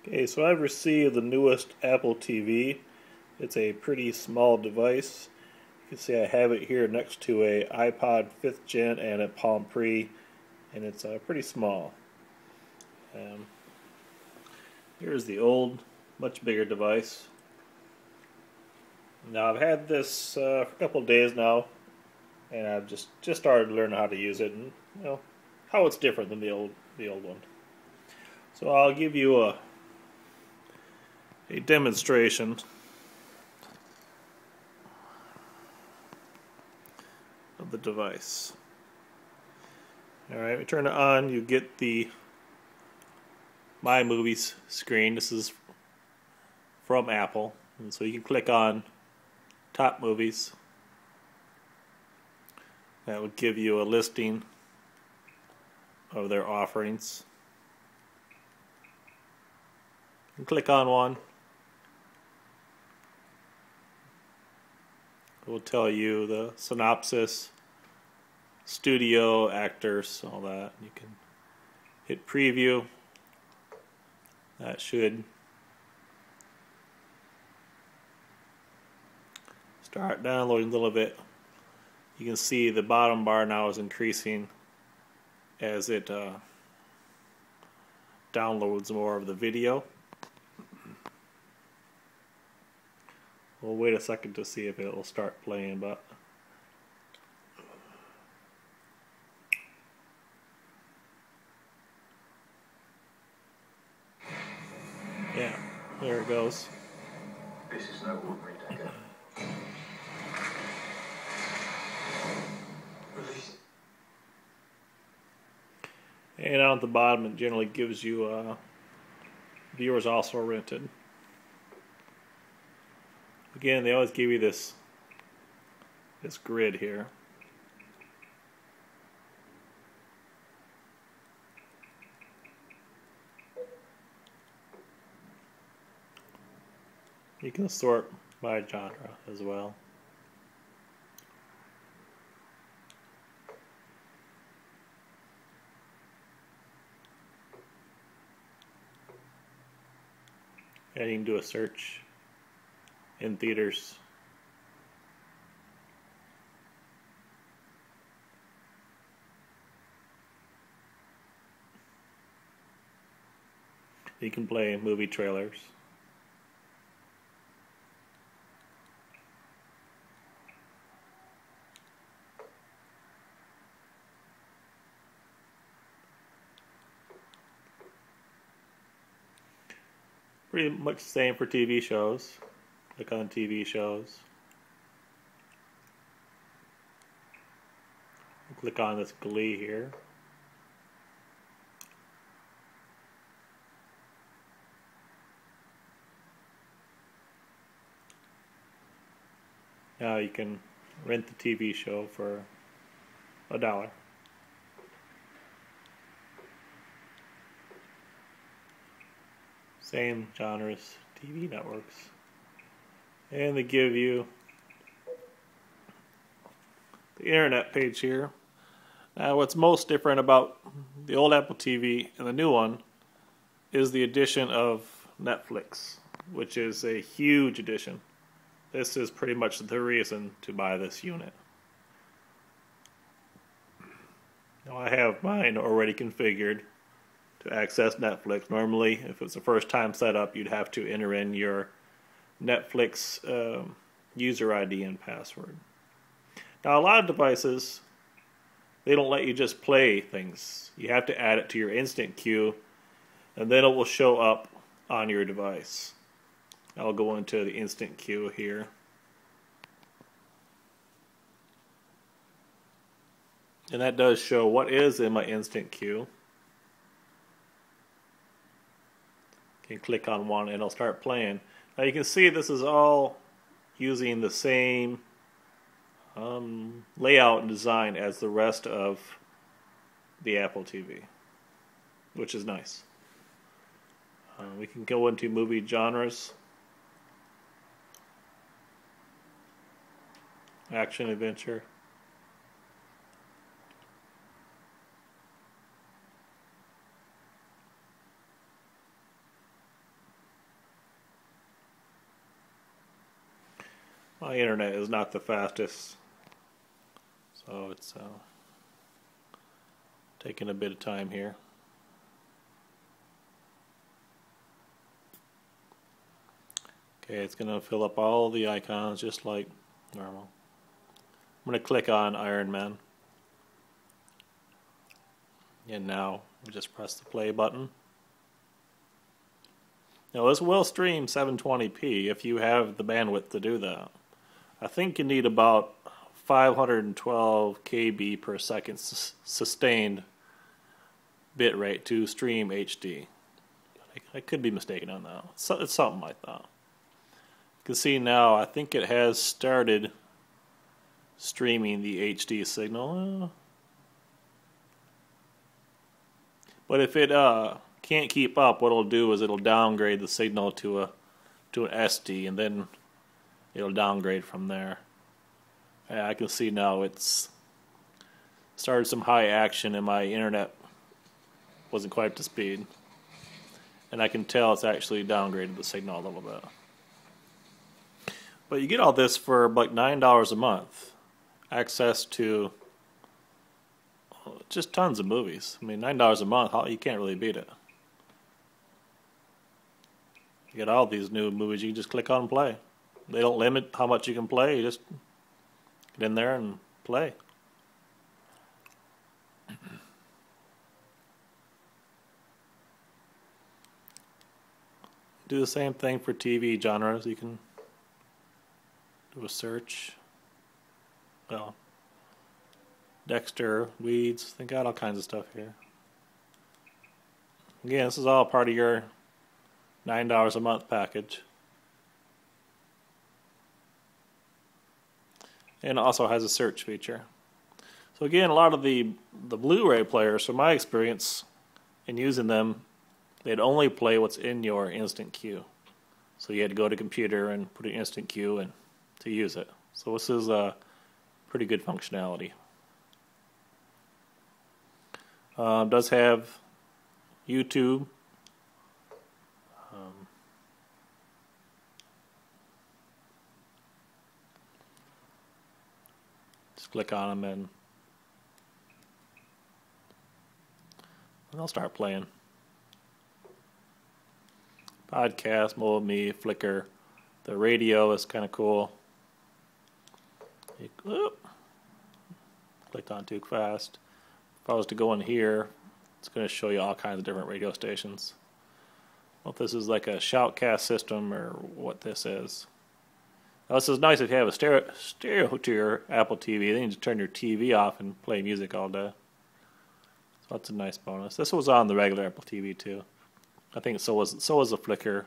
Okay, so I've received the newest Apple TV. It's a pretty small device. You can see I have it here next to a iPod 5th Gen and a Palm Pre, and it's pretty small. Um, Here's the old, much bigger device. Now I've had this for a couple of days now, and I've just started learning how to use it, and how it's different than the old one. So I'll give you a demonstration of the device. Alright, we turn it on, you get the My Movies screen. This is from Apple, and so you can click on Top Movies. That would give you a listing of their offerings. You can click on one. It will tell you the synopsis, studio, actors, all that. You can hit preview. That should start downloading a little bit. You can see the bottom bar now is increasing as it downloads more of the video. We'll wait a second to see if it will start playing, but yeah, there it goes. This is no ordinary dagger. Release it. And down at the bottom it generally gives you viewers also rented. Again, they always give you this grid here. You can sort by genre as well. And you can do a search in theaters. You can play movie trailers. Pretty much the same for TV shows. Click on TV shows. Click on this Glee here. Now you can rent the TV show for $1. Same genres, TV networks. And they give you the internet page here. Now what's most different about the old Apple TV and the new one is the addition of Netflix, which is a huge addition. This is pretty much the reason to buy this unit. Now I have mine already configured to access Netflix. Normally, if it's the first time set up, you'd have to enter in your Netflix user ID and password. Now a lot of devices, they don't let you just play things. You have to add it to your instant queue, and then it will show up on your device. I'll go into the instant queue here. And that does show what is in my instant queue. You can click on one and it'll start playing. Now you can see this is all using the same layout and design as the rest of the Apple TV, which is nice. We can go into movie genres. Action, adventure. my internet is not the fastest, so it's taking a bit of time here. Okay, it's going to fill up all the icons just like normal. I'm going to click on Iron Man. And now we just press the play button. Now this will stream 720p if you have the bandwidth to do that. I think you need about 512 KB per second sustained bitrate to stream HD. I could be mistaken on that. It's something like that. You can see now I think it has started streaming the HD signal. But if it can't keep up, what it'll do is it'll downgrade the signal to an SD, and then it'll downgrade from there. Yeah, I can see now it's started some high action, and my internet wasn't quite up to speed. And I can tell it's actually downgraded the signal a little bit. But you get all this for like $9 a month. Access to just tons of movies. I mean, $9 a month, you can't really beat it. You get all these new movies, you can just click on and play. They don't limit how much you can play, you just get in there and play. Do the same thing for TV genres. You can do a search. Well, Dexter, Weeds, they got all kinds of stuff here. Again, this is all part of your $9 a month package. And it also has a search feature. So again, a lot of the Blu-ray players, from my experience in using them, they'd only play what's in your instant queue. So you had to go to computer and put an instant queue in to use it. So this is a pretty good functionality. Does have YouTube. Just click on them and I'll start playing. Podcast, MobileMe, Flickr. The radio is kind of cool. Clicked on too fast. If I was to go in here, it's going to show you all kinds of different radio stations. I don't know if this is like a shoutcast system or what this is. Now, this is nice if you have a stereo to your Apple TV. Then you just turn your TV off and play music all day. So that's a nice bonus. This was on the regular Apple TV too. I think so was the Flickr.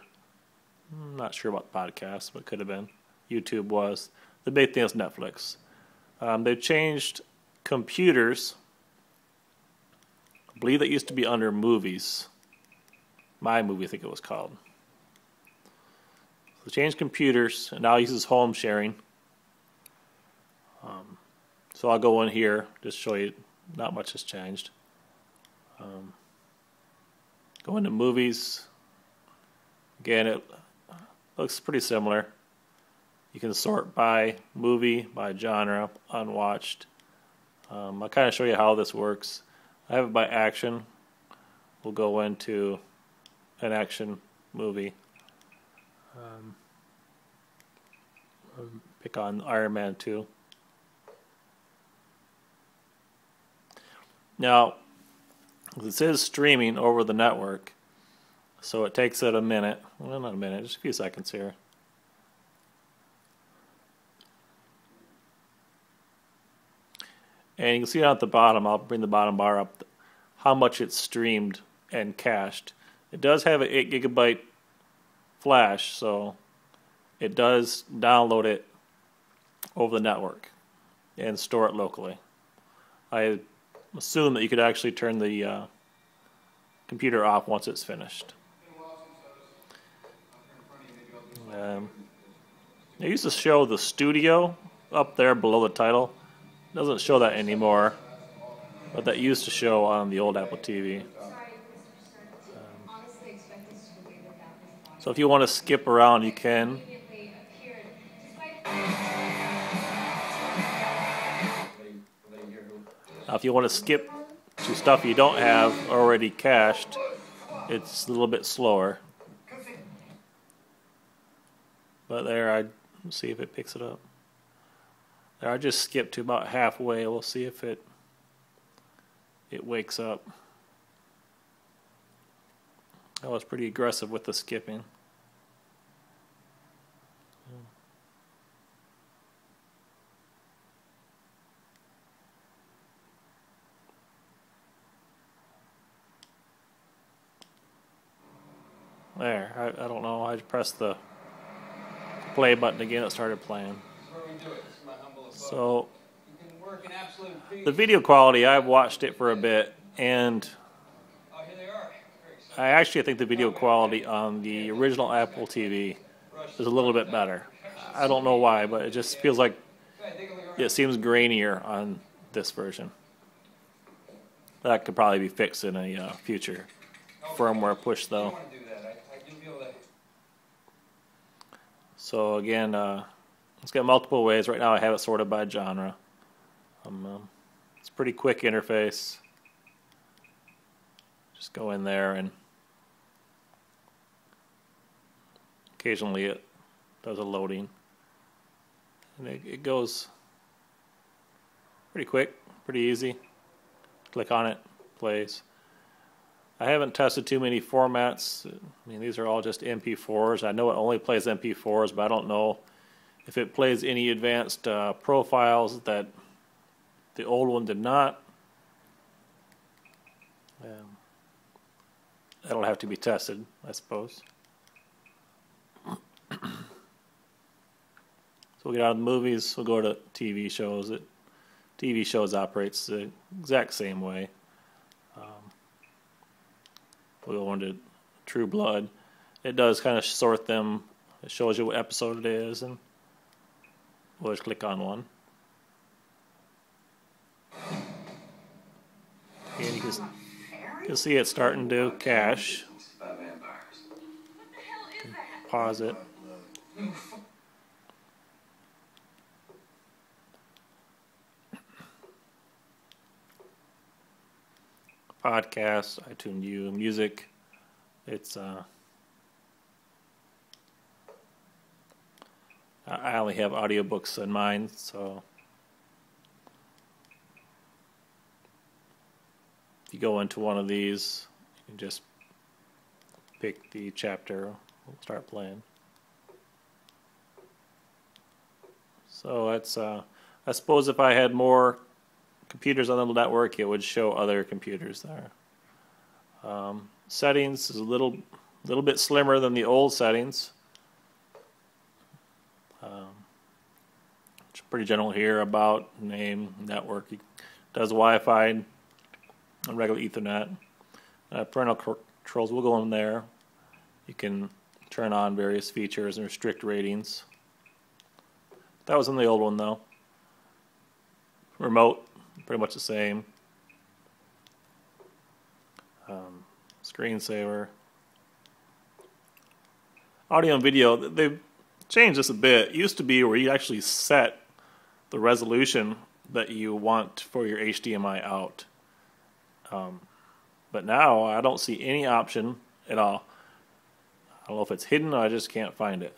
I'm not sure about podcasts, but it could have been. YouTube was. The big thing is Netflix. They've changed computers. I believe that used to be under movies. My Movie, I think it was called. So changed computers, and now it uses home sharing. So I'll go in here, just show you not much has changed. Go into movies. Again, it looks pretty similar. You can sort by movie, by genre, unwatched. I'll kind of show you how this works. I have it by action. We'll go into an action movie. Pick on Iron Man 2. Now, this is streaming over the network, so it takes it a minute. Well, not a minute, just a few seconds here. And you can see down at the bottom, I'll bring the bottom bar up, how much it's streamed and cached. It does have an 8 gigabyte flash, so it does download it over the network and store it locally. I assume that you could actually turn the computer off once it's finished. They used to show the studio up there below the title. It doesn't show that anymore, but that used to show on the old Apple TV. So if you want to skip around, you can. Now, if you want to skip to stuff you don't have already cached, it's a little bit slower. But there, let's see if it picks it up. There, I just skipped to about halfway. We'll see if it wakes up. I was pretty aggressive with the skipping. There, I don't know. I pressed the play button again. It started playing. So the video quality, I've watched it for a bit, and I actually think the video quality on the original Apple TV is a little bit better. I don't know why, but it just feels like it seems grainier on this version. That could probably be fixed in a future firmware push, though. So again, it's got multiple ways. Right now I have it sorted by genre. It's a pretty quick interface. Just go in there, and occasionally it does a loading. And it goes pretty quick, pretty easy. Click on it, plays. I haven't tested too many formats. I mean, these are all just MP4s. I know it only plays MP4s, but I don't know if it plays any advanced profiles that the old one did not. That'll have to be tested, I suppose. So we'll get out of the movies, we'll go to TV shows. TV shows operates the exact same way. We'll go into True Blood. It does kind of sort them. It shows you what episode it is, and we'll just click on one. And you can see it starting to cache. Pause it. Podcasts, iTunes U, music. It's I only have audiobooks in mind, so if you go into one of these, you can just pick the chapter. We'll start playing. So it's I suppose if I had more computers on the network, it would show other computers there. Settings is a little bit slimmer than the old settings. It's pretty general here: about, name, network. It does Wi-Fi and regular Ethernet. Parental controls will go in there. You can turn on various features and restrict ratings. That was in the old one, though. Remote, pretty much the same. Screensaver. Audio and video, they've changed this a bit. It used to be where you actually set the resolution that you want for your HDMI out. But now I don't see any option at all. I don't know if it's hidden or I just can't find it.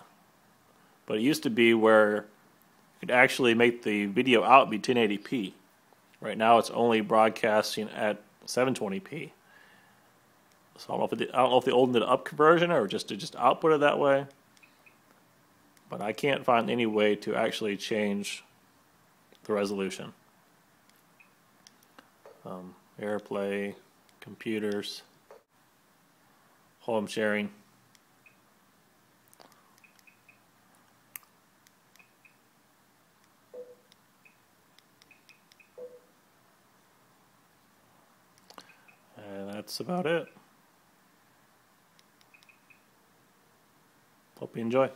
But it used to be where you could actually make the video out be 1080p. Right now it's only broadcasting at 720p. So I don't know if the old did an up conversion or just output it that way. But I can't find any way to actually change the resolution. AirPlay, computers, home sharing. And that's about it. Hope you enjoy.